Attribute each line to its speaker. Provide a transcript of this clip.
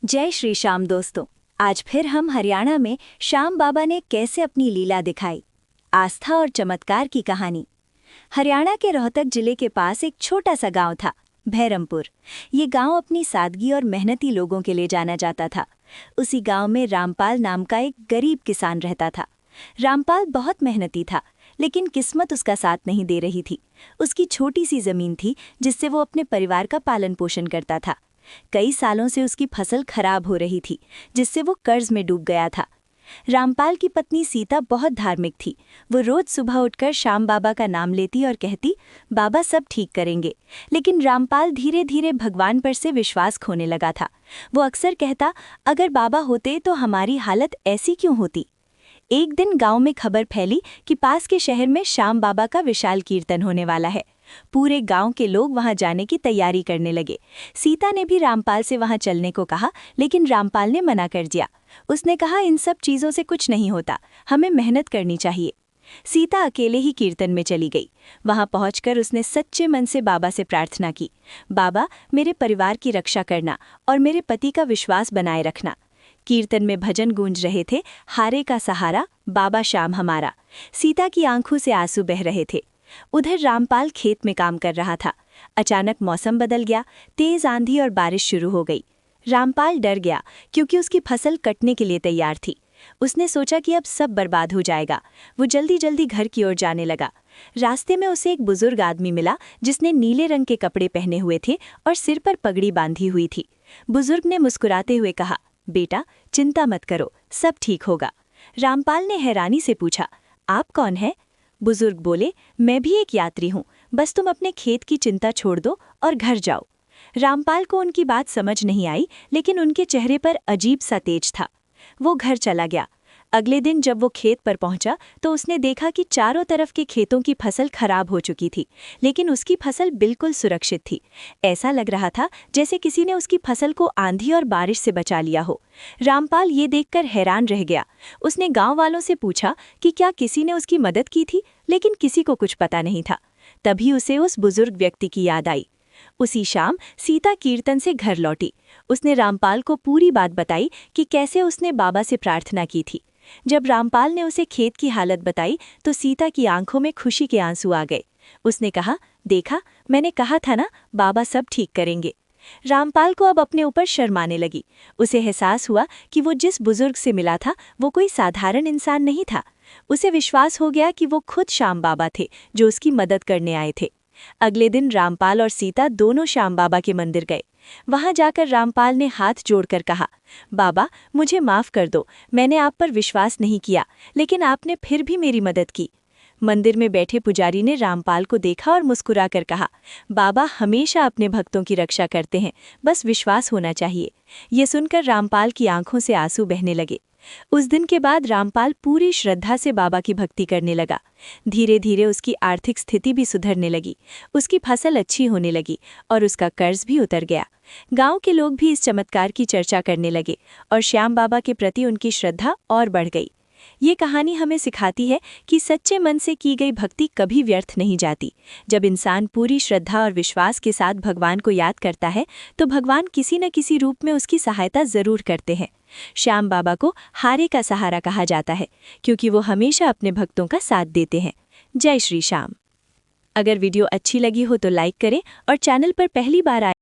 Speaker 1: जय श्री श्याम दोस्तों। आज फिर हम हरियाणा में श्याम बाबा ने कैसे अपनी लीला दिखाई, आस्था और चमत्कार की कहानी। हरियाणा के रोहतक जिले के पास एक छोटा सा गांव था, भैरमपुर। ये गांव अपनी सादगी और मेहनती लोगों के लिए जाना जाता था। उसी गांव में रामपाल नाम का एक गरीब किसान रहता था। रामपाल बहुत मेहनती था, लेकिन किस्मत उसका साथ नहीं दे रही थी। उसकी छोटी सी जमीन थी जिससे वो अपने परिवार का पालन पोषण करता था। कई सालों से उसकी फसल खराब हो रही थी, जिससे वो कर्ज में डूब गया था। रामपाल की पत्नी सीता बहुत धार्मिक थी। वो रोज सुबह उठकर श्याम बाबा का नाम लेती और कहती, बाबा सब ठीक करेंगे। लेकिन रामपाल धीरे धीरे भगवान पर से विश्वास खोने लगा था। वो अक्सर कहता, अगर बाबा होते तो हमारी हालत ऐसी क्यों होती। एक दिन गांव में खबर फैली कि पास के शहर में श्याम बाबा का विशाल कीर्तन होने वाला है। पूरे गांव के लोग वहां जाने की तैयारी करने लगे। सीता ने भी रामपाल से वहां चलने को कहा, लेकिन रामपाल ने मना कर दिया। उसने कहा, इन सब चीजों से कुछ नहीं होता, हमें मेहनत करनी चाहिए। सीता अकेले ही कीर्तन में चली गई। वहां पहुंचकर उसने सच्चे मन से बाबा से प्रार्थना की, बाबा मेरे परिवार की रक्षा करना और मेरे पति का विश्वास बनाए रखना। कीर्तन में भजन गूंज रहे थे, हारे का सहारा बाबा श्याम हमारा। सीता की आंखों से आंसू बह रहे थे। उधर रामपाल खेत में काम कर रहा था। अचानक मौसम बदल गया, तेज आंधी और बारिश शुरू हो गई। रामपाल डर गया क्योंकि उसकी फसल कटने के लिए तैयार थी। उसने सोचा कि अब सब बर्बाद हो जाएगा। वो जल्दी जल्दी घर की ओर जाने लगा। रास्ते में उसे एक बुजुर्ग आदमी मिला जिसने नीले रंग के कपड़े पहने हुए थे और सिर पर पगड़ी बांधी हुई थी। बुजुर्ग ने मुस्कुराते हुए कहा, बेटा चिंता मत करो, सब ठीक होगा। रामपाल ने हैरानी से पूछा, आप कौन है? बुजुर्ग बोले, मैं भी एक यात्री हूँ, बस तुम अपने खेत की चिंता छोड़ दो और घर जाओ। रामपाल को उनकी बात समझ नहीं आई, लेकिन उनके चेहरे पर अजीब सा तेज था। वो घर चला गया। अगले दिन जब वो खेत पर पहुंचा तो उसने देखा कि चारों तरफ के खेतों की फसल खराब हो चुकी थी, लेकिन उसकी फसल बिल्कुल सुरक्षित थी। ऐसा लग रहा था जैसे किसी ने उसकी फसल को आंधी और बारिश से बचा लिया हो। रामपाल ये देखकर हैरान रह गया। उसने गांव वालों से पूछा कि क्या किसी ने उसकी मदद की थी, लेकिन किसी को कुछ पता नहीं था। तभी उसे उस बुजुर्ग व्यक्ति की याद आई। उसी शाम सीता कीर्तन से घर लौटी। उसने रामपाल को पूरी बात बताई कि कैसे उसने बाबा से प्रार्थना की थी। जब रामपाल ने उसे खेत की हालत बताई तो सीता की आंखों में खुशी के आंसू आ गए। उसने कहा, देखा, मैंने कहा था ना, बाबा सब ठीक करेंगे। रामपाल को अब अपने ऊपर शर्म आने लगी। उसे एहसास हुआ कि वो जिस बुजुर्ग से मिला था वो कोई साधारण इंसान नहीं था। उसे विश्वास हो गया कि वो खुद श्याम बाबा थे जो उसकी मदद करने आए थे। अगले दिन रामपाल और सीता दोनों श्याम बाबा के मंदिर गए। वहां जाकर रामपाल ने हाथ जोड़कर कहा, बाबा मुझे माफ कर दो, मैंने आप पर विश्वास नहीं किया, लेकिन आपने फिर भी मेरी मदद की। मंदिर में बैठे पुजारी ने रामपाल को देखा और मुस्कुराकर कहा, बाबा हमेशा अपने भक्तों की रक्षा करते हैं, बस विश्वास होना चाहिए। ये सुनकर रामपाल की आंखों से आंसू बहने लगे। उस दिन के बाद रामपाल पूरी श्रद्धा से बाबा की भक्ति करने लगा। धीरे धीरे उसकी आर्थिक स्थिति भी सुधरने लगी, उसकी फसल अच्छी होने लगी और उसका कर्ज भी उतर गया। गांव के लोग भी इस चमत्कार की चर्चा करने लगे और श्याम बाबा के प्रति उनकी श्रद्धा और बढ़ गई। ये कहानी हमें सिखाती है कि सच्चे मन से की गई भक्ति कभी व्यर्थ नहीं जाती। जब इंसान पूरी श्रद्धा और विश्वास के साथ भगवान को याद करता है तो भगवान किसी न किसी रूप में उसकी सहायता जरूर करते हैं। श्याम बाबा को हारे का सहारा कहा जाता है क्योंकि वो हमेशा अपने भक्तों का साथ देते हैं। जय श्री श्याम। अगर वीडियो अच्छी लगी हो तो लाइक करें और चैनल पर पहली बार आए